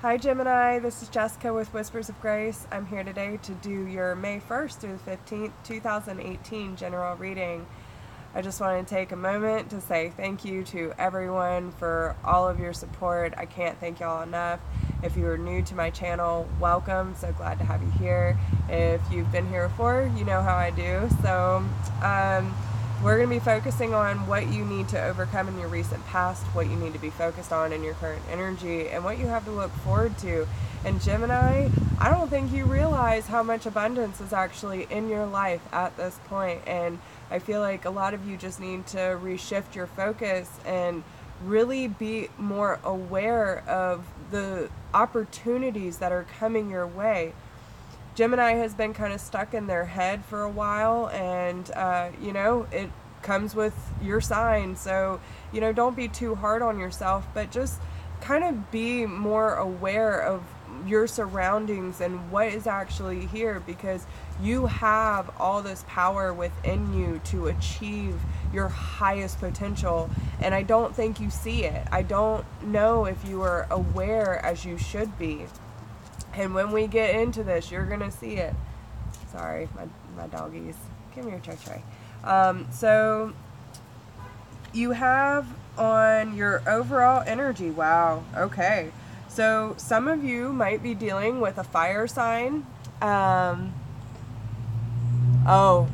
Hi Gemini, this is Jessica with Whispers of Grace. I'm here today to do your May 1st through the 15th, 2018 general reading. I just want to take a moment to say thank you to everyone for all of your support. I can't thank y'all enough. If you are new to my channel, welcome. So glad to have you here. If you've been here before, you know how I do. So we're going to be focusing on what you need to overcome in your recent past, what you need to be focused on in your current energy, and what you have to look forward to. And Gemini, I don't think you realize how much abundance is actually in your life at this point. And I feel like a lot of you just need to reshift your focus and really be more aware of the opportunities that are coming your way. Gemini has been kind of stuck in their head for a while, and it comes with your sign, so don't be too hard on yourself, but just kind of be more aware of your surroundings and what is actually here, because you have all this power within you to achieve your highest potential, and I don't think you see it. I don't know if you are aware as you should be. And when we get into this, you're going to see it. Sorry, my doggies. Come here, Trey. So you have on your overall energy. Wow. Okay. So some of you might be dealing with a fire sign. Oh,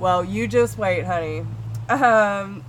well, you just wait, honey.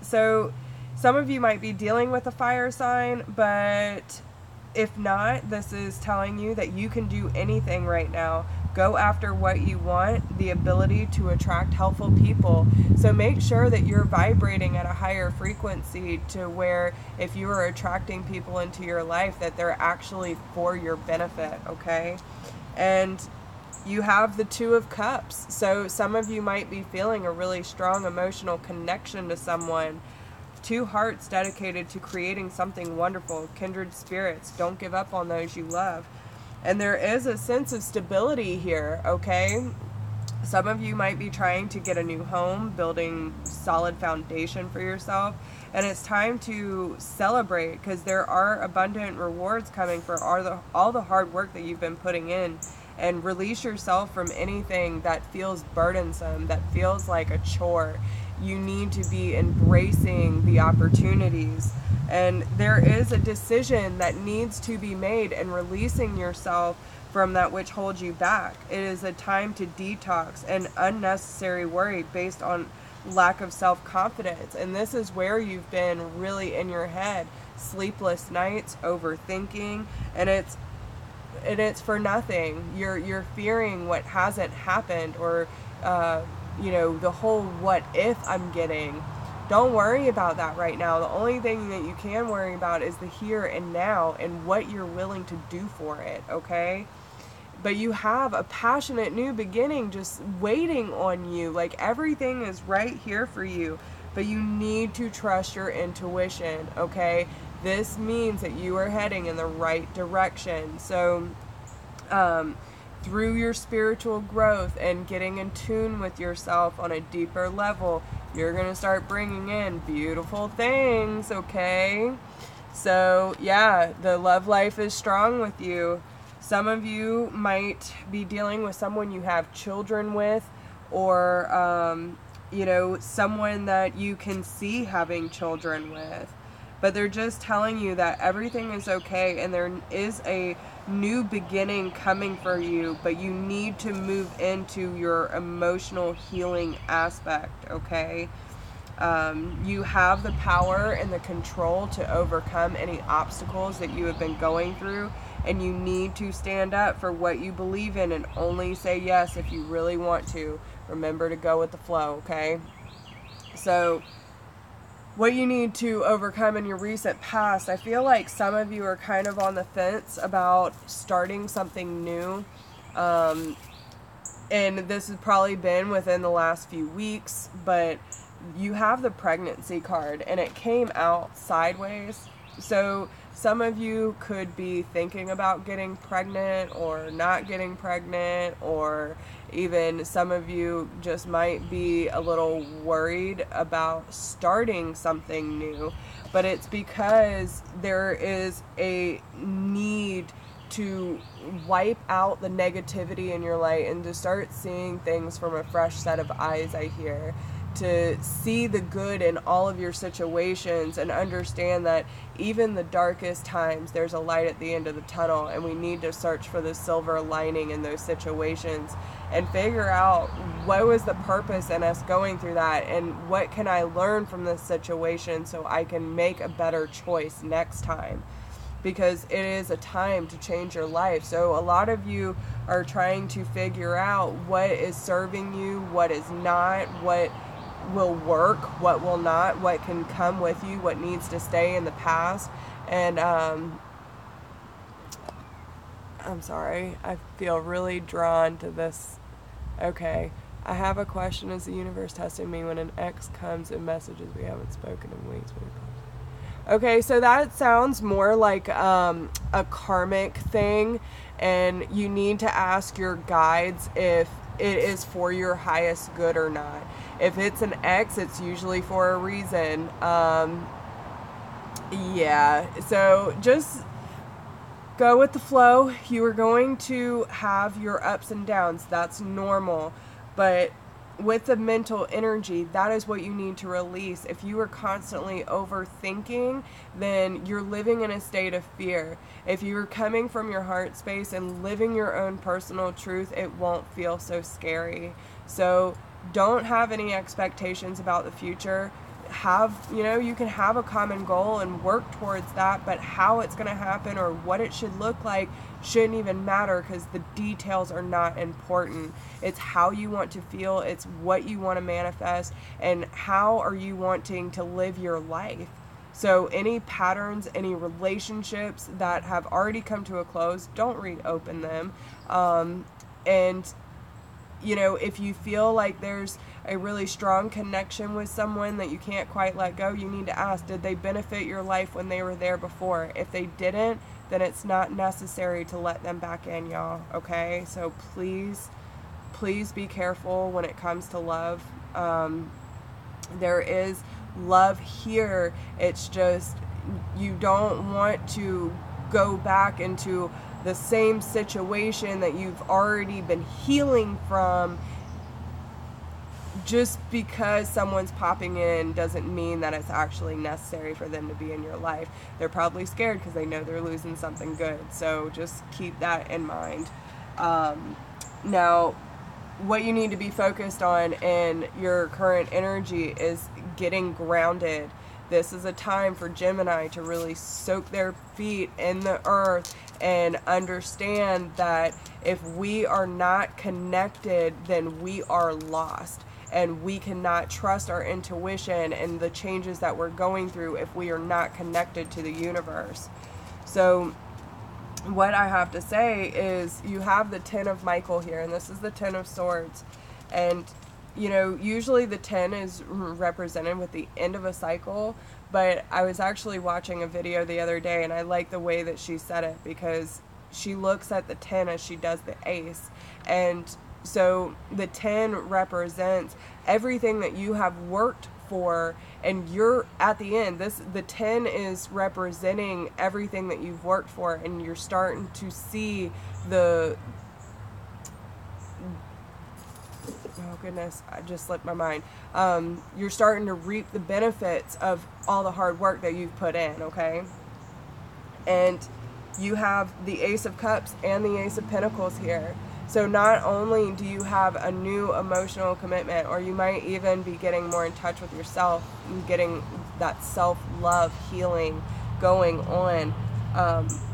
So some of you might be dealing with a fire sign, but if not, this is telling you that you can do anything right now. Go after what you want, the ability to attract helpful people. So make sure that you're vibrating at a higher frequency to where if you are attracting people into your life, that they're actually for your benefit, okay? And you have the Two of Cups. So some of you might be feeling a really strong emotional connection to someone. Two hearts dedicated to creating something wonderful, kindred spirits. Don't give up on those you love. And there is a sense of stability here, okay? Some of you might be trying to get a new home, building solid foundation for yourself, and it's time to celebrate, because there are abundant rewards coming for all the hard work that you've been putting in. And release yourself from anything that feels burdensome, that feels like a chore. You need to be embracing the opportunities. And there is a decision that needs to be made, and releasing yourself from that which holds you back. It is a time to detox and unnecessary worry based on lack of self-confidence. And this is where you've been really in your head. Sleepless nights, overthinking, and it's for nothing. You're fearing what hasn't happened, or the whole what if I'm getting. Don't worry about that right now. The only thing that you can worry about is the here and now and what you're willing to do for it, okay? But you have a passionate new beginning just waiting on you. Like, everything is right here for you, but you need to trust your intuition, okay? This means that you are heading in the right direction. So through your spiritual growth and getting in tune with yourself on a deeper level, you're going to start bringing in beautiful things, okay? So yeah, the love life is strong with you. Some of you might be dealing with someone you have children with, or someone that you can see having children with. But they're just telling you that everything is okay, and there is a new beginning coming for you, but you need to move into your emotional healing aspect, okay? You have the power and the control to overcome any obstacles that you have been going through, and you need to stand up for what you believe in and only say yes if you really want to. Remember to go with the flow, okay? So what you need to overcome in your recent past, I feel like some of you are kind of on the fence about starting something new. And this has probably been within the last few weeks, but you have the pregnancy card, and it came out sideways. So some of you could be thinking about getting pregnant or not getting pregnant, or even some of you just might be a little worried about starting something new. But it's because there is a need to wipe out the negativity in your life and to start seeing things from a fresh set of eyes, I hear. To see the good in all of your situations and understand that even the darkest times, there's a light at the end of the tunnel, and we need to search for the silver lining in those situations and figure out what was the purpose in us going through that, and what can I learn from this situation so I can make a better choice next time. Because it is a time to change your life. So a lot of you are trying to figure out what is serving you, what is not, what will work, what will not, what can come with you, what needs to stay in the past. And I'm sorry, I feel really drawn to this. Okay, I have a question. Is the universe testing me when an ex comes and messages we haven't spoken in weeks? Okay, so that sounds more like a karmic thing, and you need to ask your guides if it is for your highest good or not. If it's an ex, it's usually for a reason. Yeah, so just go with the flow. You are going to have your ups and downs. That's normal. But with the mental energy, that is what you need to release. If you are constantly overthinking, then you're living in a state of fear. If you are coming from your heart space and living your own personal truth, it won't feel so scary. So don't have any expectations about the future. You can have a common goal and work towards that, but how it's going to happen or what it should look like shouldn't even matter, because the details are not important. It's how you want to feel, it's what you want to manifest, and how are you wanting to live your life. So any patterns, any relationships that have already come to a close, don't reopen them. And if you feel like there's a really strong connection with someone that you can't quite let go, you need to ask, did they benefit your life when they were there before? If they didn't, then it's not necessary to let them back in, y'all, okay? So please be careful when it comes to love. There is love here. It's just you don't want to go back into the same situation that you've already been healing from. Just because someone's popping in doesn't mean that it's actually necessary for them to be in your life. They're probably scared because they know they're losing something good. So just keep that in mind. Now, what you need to be focused on in your current energy is getting grounded. This is a time for Gemini to really soak their feet in the earth and understand that if we are not connected, then we are lost. And we cannot trust our intuition and the changes that we're going through if we are not connected to the universe. So what I have to say is you have the 10 of Michael here, and this is the 10 of Swords. And, usually the 10 is represented with the end of a cycle, but I was actually watching a video the other day, and I like the way that she said it, because she looks at the 10 as she does the ace. And so the 10 represents everything that you have worked for, and you're at the end. The 10 is representing everything that you've worked for, and you're starting to see oh goodness, I just slipped my mind. You're starting to reap the benefits of all the hard work that you've put in, okay? And you have the Ace of Cups and the Ace of Pentacles here. So not only do you have a new emotional commitment, or you might even be getting more in touch with yourself and getting that self-love healing going on,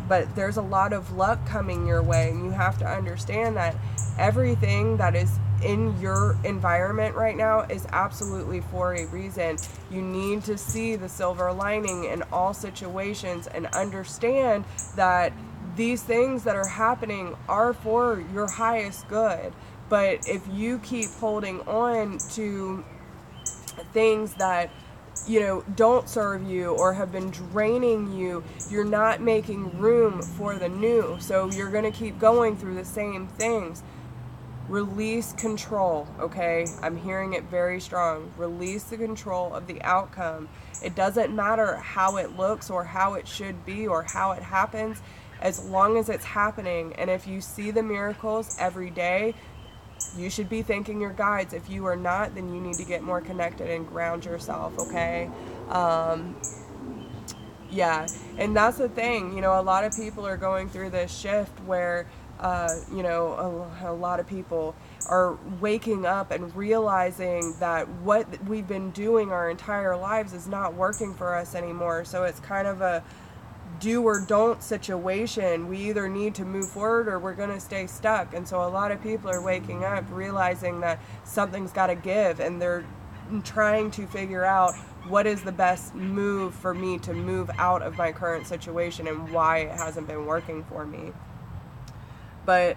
but there's a lot of luck coming your way, and you have to understand that everything that is in your environment right now is absolutely for a reason. You need to see the silver lining in all situations and understand that these things that are happening are for your highest good. But if you keep holding on to things that don't serve you or have been draining you, you're not making room for the new. So you're going to keep going through the same things. Release control, okay? I'm hearing it very strong. Release the control of the outcome. It doesn't matter how it looks or how it should be or how it happens. as long as it's happening. And if you see the miracles every day, you should be thanking your guides. If you are not, then you need to get more connected and ground yourself, okay? Yeah, and that's the thing, you know, a lot of people are going through this shift where, you know, a lot of people are waking up and realizing that what we've been doing our entire lives is not working for us anymore. So it's kind of a do or don't situation. We either need to move forward or we're going to stay stuck. And so a lot of people are waking up realizing that something's got to give, and they're trying to figure out what is the best move for me to move out of my current situation and why it hasn't been working for me. But,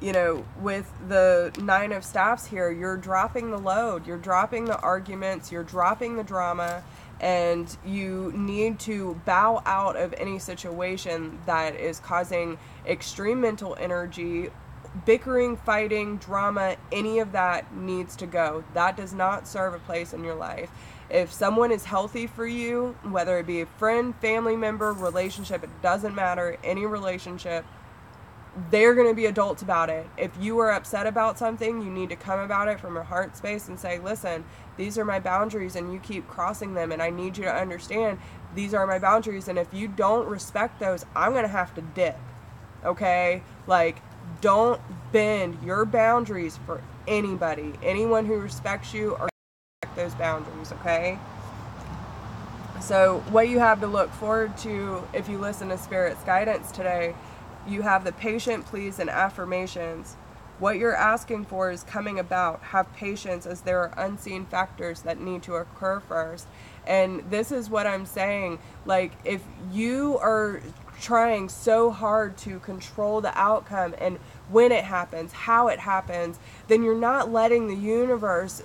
you know, with the Nine of Staffs here, you're dropping the load, you're dropping the arguments, you're dropping the drama, and you need to bow out of any situation that is causing extreme mental energy. Bickering, fighting, drama, any of that needs to go. That does not serve a place in your life. If someone is healthy for you, whether it be a friend, family member, relationship, it doesn't matter, any relationship, they're going to be adults about it. If you are upset about something, you need to come about it from a heart space and say, listen, these are my boundaries and you keep crossing them, and I need you to understand these are my boundaries, and if you don't respect those, I'm going to have to dip. Okay? Like, don't bend your boundaries for anybody. Anyone who respects you or respect those boundaries, okay? So what you have to look forward to if you listen to Spirit's guidance today, you have the patient, please, and affirmations. What you're asking for is coming about. Have patience, as there are unseen factors that need to occur first. And this is what I'm saying. Like, if you are trying so hard to control the outcome and when it happens, how it happens, then you're not letting the universe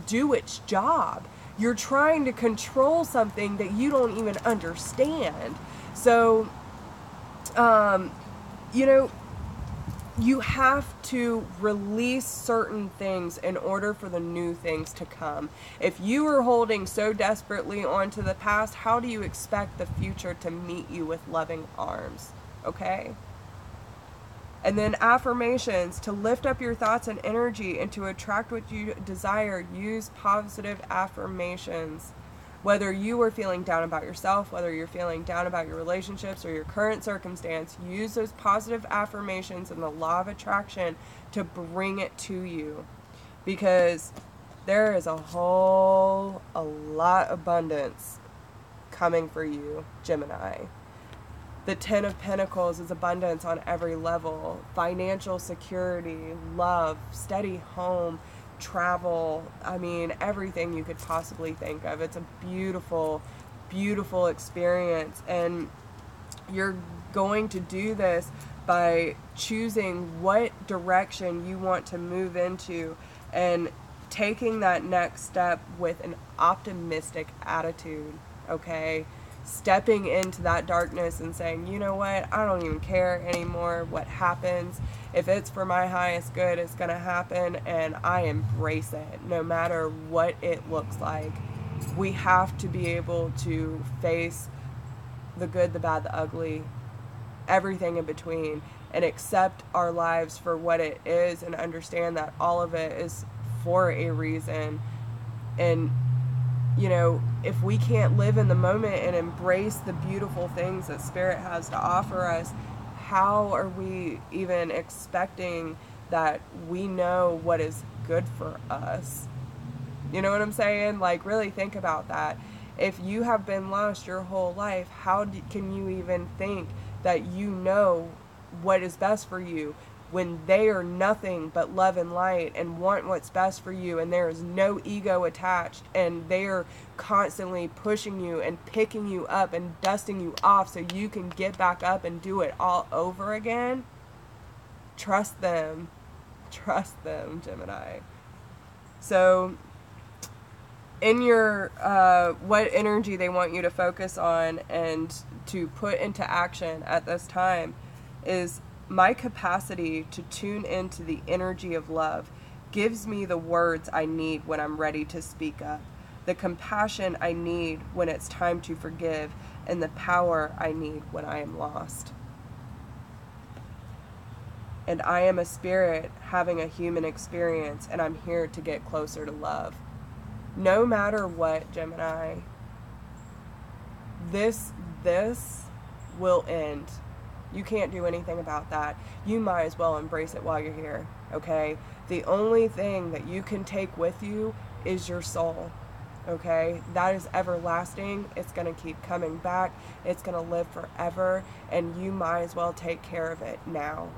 do its job. You're trying to control something that you don't even understand. So, you know, you have to release certain things in order for the new things to come. If you are holding so desperately onto the past, how do you expect the future to meet you with loving arms? Okay? And then affirmations, to lift up your thoughts and energy and to attract what you desire, use positive affirmations. Whether you are feeling down about yourself, whether you're feeling down about your relationships or your current circumstance, use those positive affirmations and the law of attraction to bring it to you. Because there is a lot of abundance coming for you, Gemini. The Ten of Pentacles is abundance on every level. Financial security, love, steady home, travel, I mean, everything you could possibly think of. It's a beautiful, beautiful experience, and you're going to do this by choosing what direction you want to move into and taking that next step with an optimistic attitude, okay? Stepping into that darkness and saying, you know what, I don't even care anymore what happens. If it's for my highest good, it's going to happen, and I embrace it no matter what it looks like. We have to be able to face the good, the bad, the ugly, everything in between, and accept our lives for what it is and understand that all of it is for a reason. And you know, if we can't live in the moment and embrace the beautiful things that Spirit has to offer us, how are we even expecting that we know what is good for us? You know what I'm saying? Like, really think about that. If you have been lost your whole life, how can you even think that you know what is best for you when they are nothing but love and light and want what's best for you, and there is no ego attached, and they are constantly pushing you and picking you up and dusting you off so you can get back up and do it all over again? Trust them. Trust them, Gemini. So in your what energy they want you to focus on and to put into action at this time is, my capacity to tune into the energy of love gives me the words I need when I'm ready to speak up, the compassion I need when it's time to forgive, and the power I need when I am lost. And I am a spirit having a human experience, and I'm here to get closer to love. No matter what, Gemini, this will end. You can't do anything about that. You might as well embrace it while you're here, okay? The only thing that you can take with you is your soul, okay? That is everlasting. It's going to keep coming back. It's going to live forever, and you might as well take care of it now.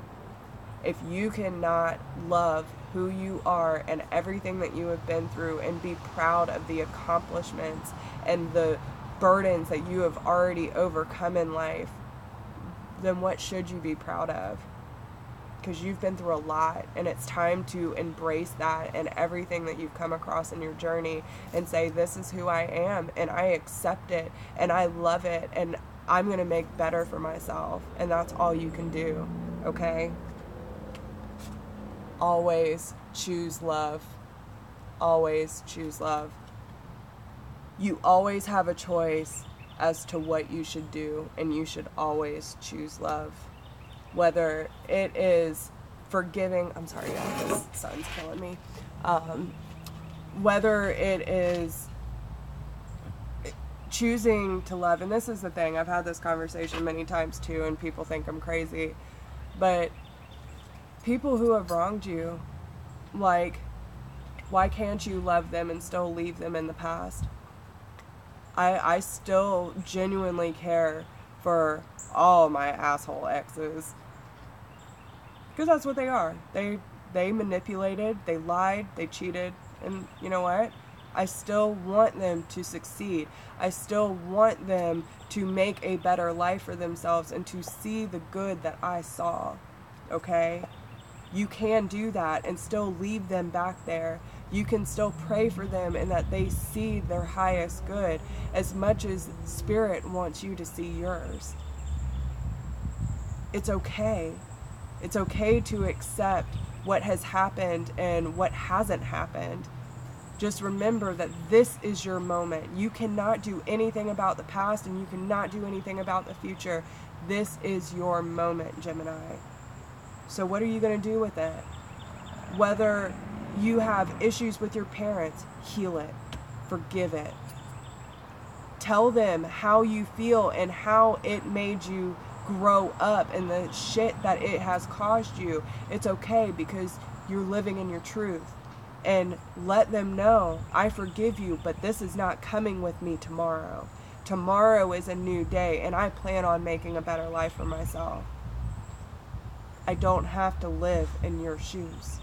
If you cannot love who you are and everything that you have been through and be proud of the accomplishments and the burdens that you have already overcome in life, then what should you be proud of? Because you've been through a lot, and it's time to embrace that and everything that you've come across in your journey and say, this is who I am, and I accept it, and I love it, and I'm going to make better for myself. And that's all you can do, okay? Always choose love. Always choose love. You always have a choice as to what you should do, and you should always choose love. Whether it is forgiving, I'm sorry, this sun's killing me. Whether it is choosing to love, and this is the thing, I've had this conversation many times too, and people think I'm crazy, but people who have wronged you, like, why can't you love them and still leave them in the past? I still genuinely care for all my asshole exes, because that's what they are. They manipulated, they lied, they cheated, and you know what? I still want them to succeed. I still want them to make a better life for themselves and to see the good that I saw, okay? You can do that and still leave them back there. You can still pray for them and that they see their highest good as much as Spirit wants you to see yours. It's okay. It's okay to accept what has happened and what hasn't happened. Just remember that this is your moment. You cannot do anything about the past, and you cannot do anything about the future. This is your moment, Gemini. So what are you going to do with it? Whether you have issues with your parents, heal it. Forgive it. Tell them how you feel and how it made you grow up and the shit that it has caused you. It's okay, because you're living in your truth. And let them know, I forgive you, but this is not coming with me tomorrow. Tomorrow is a new day, and I plan on making a better life for myself. I don't have to live in your shoes.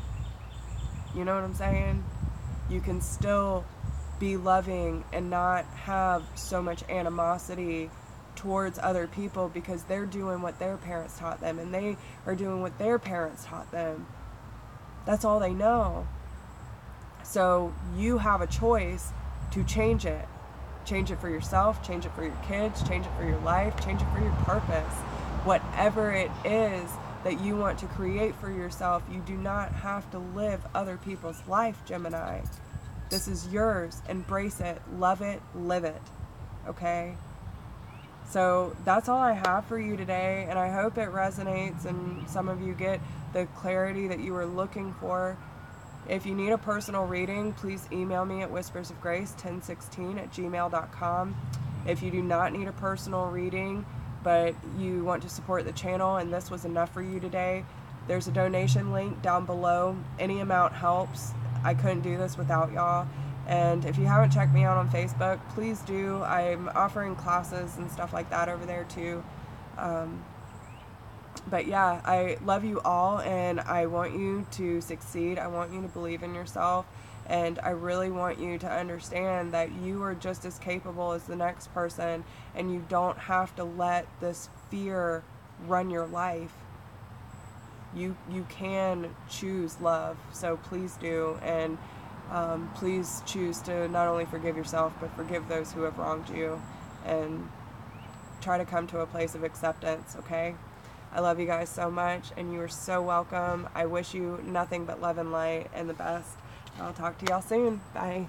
You know what I'm saying? You can still be loving and not have so much animosity towards other people because they're doing what their parents taught them, and they are doing what their parents taught them. That's all they know. So you have a choice to change it. Change it for yourself, change it for your kids, change it for your life, change it for your purpose. Whatever it is that you want to create for yourself, you do not have to live other people's life, Gemini. This is yours. Embrace it, love it, live it. Okay? So that's all I have for you today, and I hope it resonates and some of you get the clarity that you were looking for. If you need a personal reading, please email me at whispersofgrace1016@gmail.com. If you do not need a personal reading, but you want to support the channel and this was enough for you today, there's a donation link down below. Any amount helps. I couldn't do this without y'all. And if you haven't checked me out on Facebook, please do. I'm offering classes and stuff like that over there too. But yeah, I love you all, and I want you to succeed. I want you to believe in yourself, and I really want you to understand that you are just as capable as the next person, and you don't have to let this fear run your life. You can choose love, so please do, and please choose to not only forgive yourself, but forgive those who have wronged you, and try to come to a place of acceptance, okay? I love you guys so much, and you are so welcome. I wish you nothing but love and light and the best. I'll talk to y'all soon. Bye.